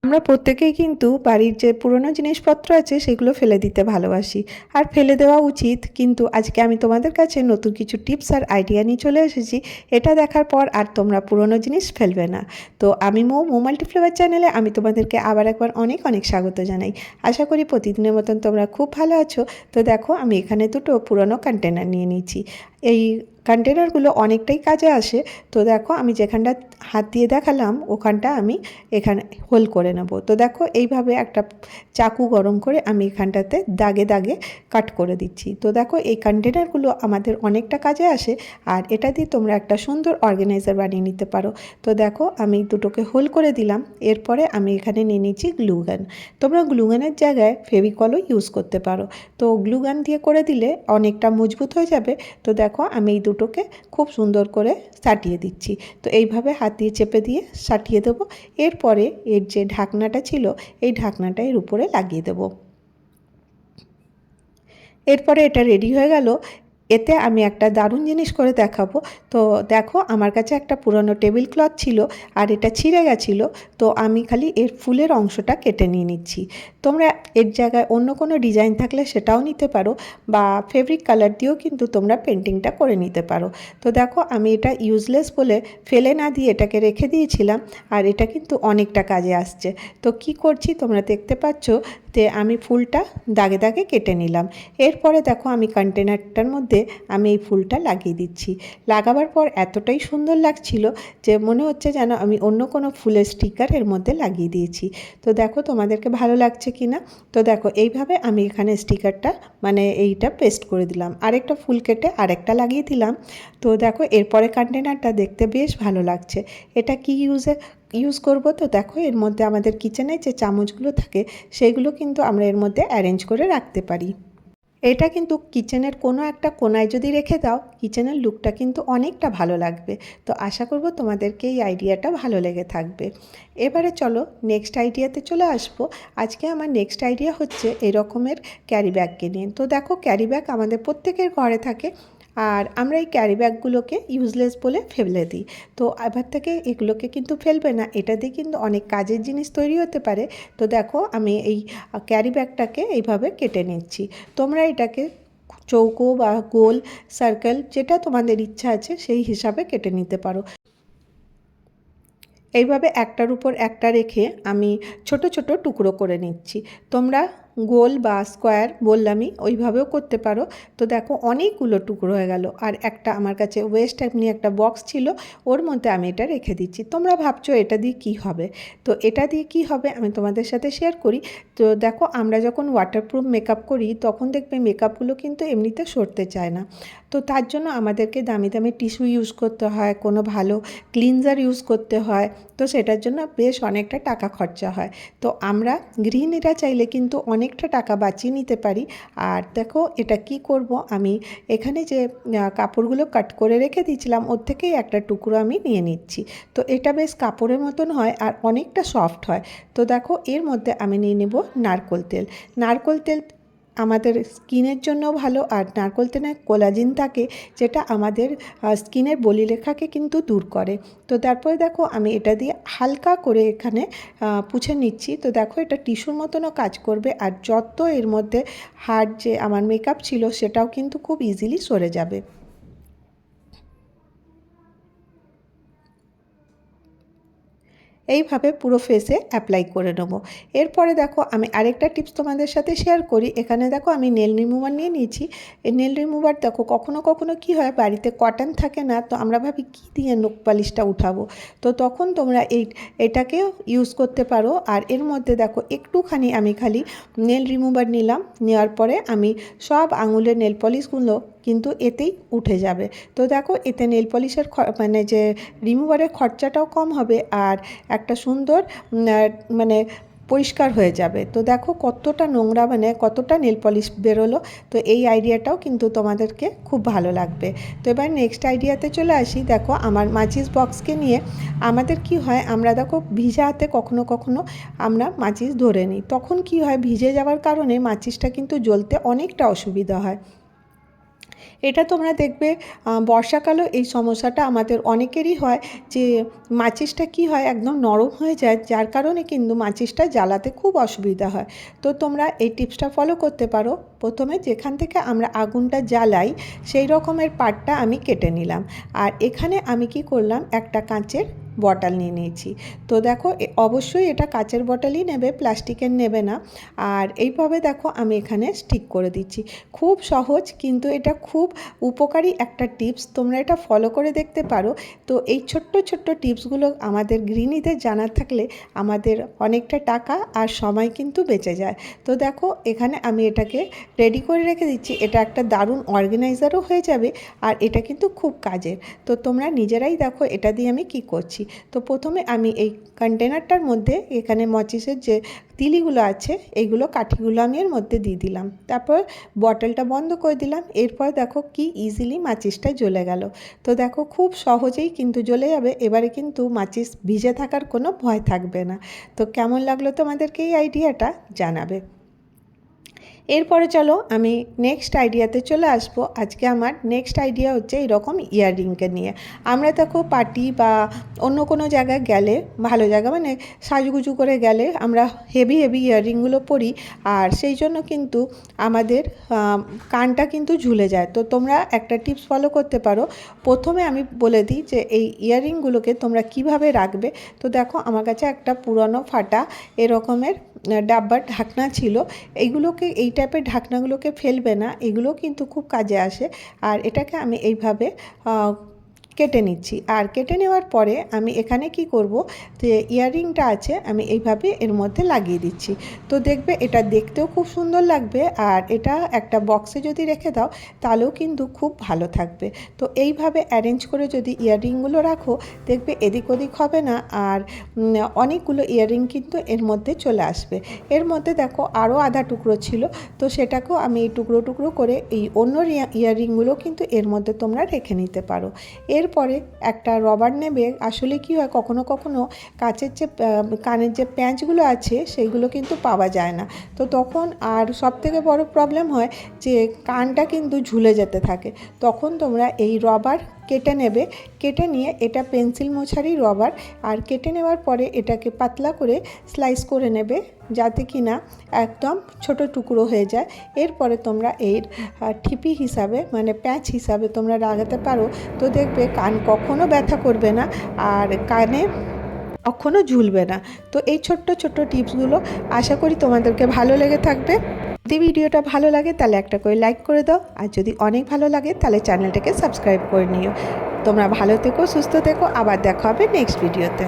আমরা প্রত্যেকেই কিন্তু বাড়ির যে পুরনো জিনিসপত্র আছে সেগুলো ফেলে দিতে ভালোবাসি, আর ফেলে দেওয়া উচিত। কিন্তু আজকে আমি তোমাদের কাছে নতুন কিছু টিপস আর আইডিয়া নিয়ে চলে এসেছি। এটা দেখার পর আর তোমরা পুরনো জিনিস ফেলবে না। তো আমি মৌ মাল্টিফ্লেভার চ্যানেলে আমি তোমাদেরকে আবার একবার অনেক অনেক স্বাগত জানাই। আশা করি প্রতিদিনের মতন তোমরা খুব ভালো আছো। তো দেখো আমি এখানে দুটো পুরনো কন্টেনার নিয়ে নিয়েছি। এই কন্টেনারগুলো অনেকটাই কাজে আসে। তো দেখো আমি যেখানটা হাত দিয়ে দেখালাম ওখানটা আমি এখানে হোল করে নেব। তো দেখো এইভাবে একটা চাকু গরম করে আমি এখানটাতে দাগে দাগে কাট করে দিচ্ছি। তো দেখো এই কন্টেনারগুলো আমাদের অনেকটা কাজে আসে, আর এটা দিয়ে তোমরা একটা সুন্দর অর্গানাইজার বানিয়ে নিতে পারো। তো দেখো আমি দুটোকে হোল করে দিলাম। এরপরে আমি এখানে নিয়ে নিচ্ছি গ্লুগান। তোমরা গ্লুগানের জায়গায় ফেভিকলও ইউজ করতে পারো। তো গ্লুগান দিয়ে করে দিলে অনেকটা মজবুত হয়ে যাবে। তো দেখো আমি এই দুটোকে খুব সুন্দর করে সাটিয়ে দিচ্ছি। তো এইভাবে হাত দিয়ে চেপে দিয়ে সাটিয়ে দেবো। এরপরে এর যে ঢাকনাটা ছিল এই ঢাকনাটা এর উপরে লাগিয়ে দেব। এরপরে এটা রেডি হয়ে গেল। এতে আমি একটা দারুণ জিনিস করে দেখাবো। তো দেখো আমার কাছে একটা পুরনো টেবিল ক্লথ ছিল, আর এটা ছিঁড়ে গেছিলো। তো আমি খালি এর ফুলের অংশটা কেটে নিয়ে নিচ্ছি। তোমরা এর জায়গায় অন্য কোনো ডিজাইন থাকলে সেটাও নিতে পারো, বা ফেব্রিক কালার দিয়েও কিন্তু তোমরা পেন্টিংটা করে নিতে পারো। তো দেখো আমি এটা ইউজলেস বলে ফেলে না দিয়ে এটাকে রেখে দিয়েছিলাম, আর এটা কিন্তু অনেকটা কাজে আসছে। তো কি করছি তোমরা দেখতে পাচ্ছ যে আমি ফুলটা দাগে দাগে কেটে নিলাম। এরপরে দেখো আমি কন্টেনারটার মধ্যে আমি এই ফুলটা লাগিয়ে দিচ্ছি। লাগাবার পর এতটাই সুন্দর লাগছিল যে মনে হচ্ছে যেন আমি অন্য কোনো ফুলের স্টিকার এর মধ্যে লাগিয়ে দিয়েছি। তো দেখো তোমাদেরকে ভালো লাগছে কি না। তো দেখো এইভাবে আমি এখানে স্টিকারটা মানে এইটা পেস্ট করে দিলাম, আরেকটা ফুল কেটে আরেকটা লাগিয়ে দিলাম। তো দেখো এরপরে কন্টেনারটা দেখতে বেশ ভালো লাগছে। এটা কি ইউজ করব। তো দেখো এর মধ্যে আমাদের কিচেনে যে চামচগুলো থাকে সেগুলো কিন্তু আমরা এর মধ্যে অ্যারেঞ্জ করে রাখতে পারি। এটা কিন্তু কিচেনের কোনো একটা কোনায় যদি রেখে দাও কিচেনের লুকটা কিন্তু অনেকটা ভালো লাগবে। তো আশা করব তোমাদেরকে এই আইডিয়াটা ভালো লেগে থাকবে। এবারে চলো নেক্সট আইডিয়াতে চলে আসবো। আজকে আমার নেক্সট আইডিয়া হচ্ছে এই রকমের ক্যারি ব্যাগকে নিয়ে। তো দেখো ক্যারি ব্যাগ আমাদের প্রত্যেকের ঘরে থাকে, আর আমরা এই ক্যারি ব্যাগগুলোকে ইউজলেস বলে ফেলে দিই। তো এবার থেকে এগুলোকে কিন্তু ফেলবে না, এটা দিয়ে কিন্তু অনেক কাজের জিনিস তৈরি হতে পারে। তো দেখো আমি এই ক্যারি ব্যাগটাকে এইভাবে কেটে নিচ্ছি। তোমরা এটাকে চৌকো বা গোল, সার্কেল যেটা তোমাদের ইচ্ছা আছে সেই হিসাবে কেটে নিতে পারো। এইভাবে একটার উপর একটা রেখে আমি ছোট ছোট টুকরো করে নিচ্ছি। তোমরা গোল বা স্কোয়ার বললামই ওইভাবেও করতে পারো। তো দেখো অনেকগুলো টুকরো হয়ে গেল, আর একটা আমার কাছে ওয়েস্ট এমনি একটা বক্স ছিল, ওর মধ্যে আমি এটা রেখে দিচ্ছি। তোমরা ভাবছো এটা দিয়ে কী হবে। তো এটা দিয়ে কী হবে আমি তোমাদের সাথে শেয়ার করি। তো দেখো আমরা যখন ওয়াটারপ্রুফ মেকআপ করি তখন দেখবে মেকআপগুলো কিন্তু এমনিতে সরতে চায় না। তো তার জন্য আমাদেরকে দামি দামি টিস্যু ইউজ করতে হয়, কোনো ভালো ক্লিনজার ইউজ করতে হয়। তো সেটার জন্য বেশ অনেকটা টাকা খরচা হয়। তো আমরা গৃহিণীরা চাইলে কিন্তু অনেকটা টাকা বাঁচিয়ে নিতে পারি। আর দেখো এটা কি করব, আমি এখানে যে কাপড়গুলো কাট করে রেখে দিয়েছিলাম ওর থেকেই একটা টুকরো আমি নিয়ে নিচ্ছি। তো এটা বেশ কাপড়ের মতন হয় আর অনেকটা সফট হয়। তো দেখো এর মধ্যে আমি নিয়ে নেব নারকেল তেল। নারকেল তেল আমাদের স্কিনের জন্য ভালো, আর নারকেল তেলে কোলাজিন থাকে যেটা আমাদের স্কিনের বলিরেখাকে কিন্তু দূর করে। তো তারপরে দেখো আমি এটা দিয়ে হালকা করে এখানে পুছে নিচ্ছি। তো দেখো এটা টিস্যুর মতনও কাজ করবে, আর যত এর মধ্যে হার্ড যে আমার মেকআপ ছিল সেটাও কিন্তু খুব ইজিলি সরে যাবে। এইভাবে পুরো ফেসে অ্যাপ্লাই করে নেবো। এরপরে দেখো আমি আরেকটা টিপস তোমাদের সাথে শেয়ার করি। এখানে দেখো আমি নেল রিমুভার নিয়ে নিয়েছি। এই নেল রিমুভার দেখো কখনো কখনো কী হয় বাড়িতে কটন থাকে না, তো আমরা ভাবি কী দিয়ে নখ পালিশটা উঠাবো। তো তখন তোমরা এটাকেও ইউজ করতে পারো। আর এর মধ্যে দেখো একটুখানি আমি খালি নেল রিমুভার নিলাম, নেওয়ার পরে আমি সব আঙুলের নেল পলিশগুলো কিন্তু এতেই উঠে যাবে। তো দেখো এতে নেল পলিশের মানে যে রিমুভারের খরচাটাও কম হবে, আর একটা সুন্দর মানে পরিষ্কার হয়ে যাবে। তো দেখো কতটা নোংরা মানে কতটা নেল পলিশ বেরোলো। তো এই আইডিয়াটাও কিন্তু তোমাদেরকে খুব ভালো লাগবে। তো এবার নেক্সট আইডিয়াতে চলে আসি। দেখো আমার মাচিস বক্সকে নিয়ে আমাদের কি হয়, আমরা দেখো ভিজা হাতে কখনো কখনো আমরা মাচিস ধরে নিই, তখন কি হয় ভিজে যাওয়ার কারণে মাচিসটা কিন্তু জ্বলতে অনেকটা অসুবিধা হয়। এটা তোমরা দেখবে বর্ষাকালেও এই সমস্যাটা আমাদের অনেকেরই হয় যে মাচিসটা কি হয় একদম নরম হয়ে যায়, যার কারণে কিন্তু মাচিসটা জ্বালাতে খুব অসুবিধা হয়। তো তোমরা এই টিপসটা ফলো করতে পারো। প্রথমে যেখান থেকে আমরা আগুনটা জ্বালাই সেই রকমের পার্টটা আমি কেটে নিলাম। আর এখানে আমি কি করলাম, একটা কাঁচের বটল নিয়ে নিয়েছি। তো দেখো অবশ্যই এটা কাচের বটলই নেবে, প্লাস্টিকের নেবে না। আর এইভাবে দেখো আমি এখানে স্টিক করে দিচ্ছি। খুব সহজ, কিন্তু এটা খুব উপকারী একটা টিপস, তোমরা এটা ফলো করে দেখতে পারো। তো এই ছোট্ট ছোট্ট টিপসগুলো আমাদের গৃহিণীদের জানা থাকলে আমাদের অনেকটা টাকা আর সময় কিন্তু বেঁচে যায়। তো দেখো এখানে আমি এটাকে রেডি করে রেখে দিচ্ছি। এটা একটা দারুণ অর্গানাইজারও হয়ে যাবে, আর এটা কিন্তু খুব কাজের। তো তোমরা নিজেরাই দেখো এটা দিয়ে আমি কি করছি। তো প্রথমে আমি এই কন্টেনারটার মধ্যে এখানে মাচিসের যে তিলিগুলো আছে এইগুলো কাঠিগুলো আমি এর মধ্যে দিয়ে দিলাম। তারপর বটলটা বন্ধ করে দিলাম। এরপর দেখো কি ইজিলি মাচিসটা জ্বলে গেল। তো দেখো খুব সহজেই কিন্তু জ্বলে যাবে। এবারে কিন্তু মাচিস ভিজে থাকার কোনো ভয় থাকবে না। তো কেমন লাগলো তোমাদেরকে এই আইডিয়াটা জানাবে। এরপরে চলো আমি নেক্সট আইডিয়াতে চলে আসবো। আজকে আমার নেক্সট আইডিয়া হচ্ছে এরকম ইয়াররিংকে নিয়ে। আমরা দেখো পার্টি বা অন্য কোনো জায়গায় গেলে, ভালো জায়গা মানে সাজুগুজু করে গেলে আমরা হেভি হেভি ইয়াররিংগুলো পরি, আর সেই জন্য কিন্তু আমাদের কানটা কিন্তু ঝুলে যায়। তো তোমরা একটা টিপস ফলো করতে পারো। প্রথমে আমি বলে দিই যে এই ইয়াররিংগুলোকে তোমরা কিভাবে রাখবে। তো দেখো আমার কাছে একটা পুরনো ফাটা এরকমের ডাব্বার ঢাকনা ছিল। এইগুলোকে, এই টাইপের ঢাকনাগুলোকে ফেলবে না, এগুলো কিন্তু খুব কাজে আসে। আর এটাকে আমি এইভাবে কেটে নিচ্ছি। আর কেটে নেওয়ার পরে আমি এখানে কি করব, যে ইয়াররিংটা আছে আমি এইভাবে এর মধ্যে লাগিয়ে দিচ্ছি। তো দেখবে এটা দেখতেও খুব সুন্দর লাগবে, আর এটা একটা বক্সে যদি রেখে দাও তাহলেও কিন্তু খুব ভালো থাকবে। তো এইভাবে অ্যারেঞ্জ করে যদি ইয়াররিংগুলো রাখো, দেখবে এদিক ওদিক হবে না, আর অনেকগুলো ইয়াররিং কিন্তু এর মধ্যে চলে আসবে। এর মধ্যে দেখো আরও আধা টুকরো ছিল, তো সেটাকেও আমি এই টুকরো টুকরো করে এই অন্য ইয়াররিংগুলো কিন্তু এর মধ্যে তোমরা রেখে নিতে পারো। এরপরে একটা রবার নেবে। আসলে কি হয়, কখনো কখনো কাচের যে কানের যে প্যাঁচগুলো আছে সেইগুলো কিন্তু পাওয়া যায় না। তো তখন আর সবথেকে বড় প্রবলেম হয় যে কানটা কিন্তু ঝুলে যেতে থাকে। তখন তোমরা এই রবার কেটে নেবে। কেটে নিয়ে, এটা পেন্সিল মোছারই রবার, আর কেটে নেওয়ার পরে এটাকে পাতলা করে স্লাইস করে নেবে, যাতে কি না একদম ছোট টুকরো হয়ে যায়। এরপরে তোমরা এর ঠিপি হিসাবে মানে প্যাঁচ হিসাবে তোমরা লাগাতে পারো। তো দেখবে কান কখনো ব্যথা করবে না, আর কানে কখনো ঝুলবে না। তো এই ছোট্ট ছোট্ট টিপসগুলো আশা করি তোমাদেরকে ভালো লেগে থাকবে। যদি ভিডিওটা ভালো লাগে তাহলে একটা করে লাইক করে দাও, আর যদি অনেক ভালো লাগে তাহলে চ্যানেলটাকে সাবস্ক্রাইব করে নিও। তোমরা ভালো থেকো, সুস্থ থেকো, আবার দেখা হবে নেক্সট ভিডিওতে।